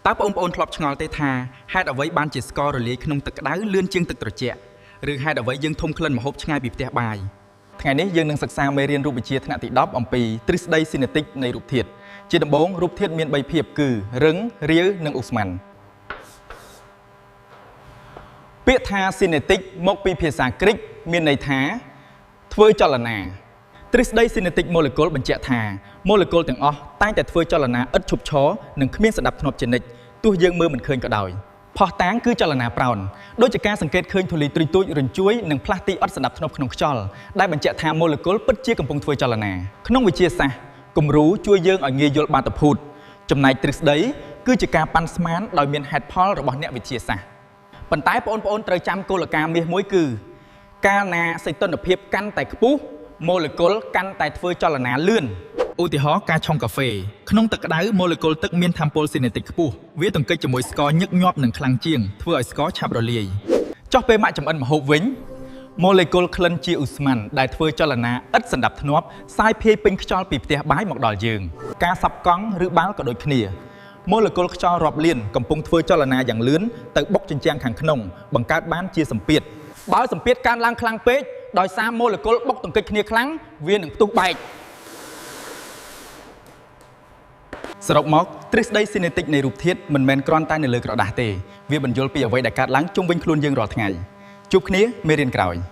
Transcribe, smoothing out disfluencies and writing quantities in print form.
តើបងប្អូនធ្លាប់ឆ្ងល់ទេថាហេតុអ្វីបានជាស្កររលាយក្នុងទឹកក្តៅលឿនជាងទឹកត្រជាក់ឬហេតុអ្វីយើងធុំក្លិនម្ហូបឆ្ងាយពីផ្ទះបាយថ្ងៃនេះយើងនឹងសិក្សាមេរៀនរូបវិទ្យាថ្នាក់ទី10អំពីទ្រឹស្ដីស៊ីនេតិកនៃរូបធាតុជាដំបូងរូបធាតុមាន3ភាពគឺរឹងរាវនិងឧស្ម័នពាក្យថាស៊ីនេតិកមកពីភាសាក្រិកមានន័យថាធ្វើចលនាទ្រឹស្ដីស៊ីនេតិកម៉ូលេគុលបញ្ជាក់ថាម៉ូលេគុលទាំងអស់តែងតែធ្វើចលនាឥតឈប់ឈរនិងគ្មានសណ្ដាប់ធ្នាប់ជានិច្ចទោះយើងមើលមិនឃើញក៏ដោយផុសតាងគឺចលនាប្រោនដូចជាការសង្កេតឃើញធូលីទ្រុយទូចរញ្ជួយនិងផ្លាស់ទីអត់សណ្ដាប់ធ្នាប់ក្នុងខ្យល់ដែលបញ្ជាក់ថាម៉ូលេគុលពិតជាកំពុងធ្វើចលនាក្នុងវិទ្យាសាស្ត្រគំរូជួយយើងឲ្យងាយយល់បាតុភូតចំណែកទ្រឹស្ដីគឺជាការប៉ាន់ស្មានដោយមានហេតុផលរបស់អ្នកវិទ្យាសាស្ត្រប៉ុន្តែបងប្អូនត្រូវចាំគោលការណ៍មាសមួយគឺកាលណាសីតុណ្ហភាពកាន់តែខ្ពស់ម៉ូលេគុលកាន់តែធ្វើចលនាលឿនឧទាហរណ៍ការឆុងកាហ្វេក្នុងទឹកក្តៅម៉ូលេគុលទឹកមានថាមពលស៊ីនេតិកខ្ពស់វាទង្គិចជាមួយស្ករញឹកញាប់និងខ្លាំងជាងធ្វើឲ្យស្ករឆាប់រលាយចុះពេលម៉ាក់ចម្អិនម្ហូបវិញម៉ូលេគុលក្លិនជាឧស្ម័នដែលធ្វើចលនាឥតសណ្ដាប់ធ្នាប់សាយភាយពេញខ្យល់ពីផ្ទះបាយមកដល់យើងការសាប់កង់ឬបាល់ក៏ដូចគ្នាម៉ូលេគុលខ្យល់រាប់លានកំពុងធ្វើចលនាយ៉ាងលឿនទៅបុកជញ្ជាំងខាងក្នុងបង្កើតបានជាសម្ពាធបើសម្ពាធកើនឡើងខ្លាំងពេកដោយសារម៉ូលេគុលបុកទង្គិចគ្នាខ្លាំងវានឹងផ្ទុះបែកសរុបមកទ្រឹស្ដីស៊ីនេតិកនៃរូបធាតុមិនមែនគ្រាន់តែនៅលើក្រដាសទេវាបញ្យល់ពីអ្វីដែលកើតឡើងជុំវិញខ្លួនយើងរាល់ថ្ងៃជួបគ្នាមេរៀនក្រោយ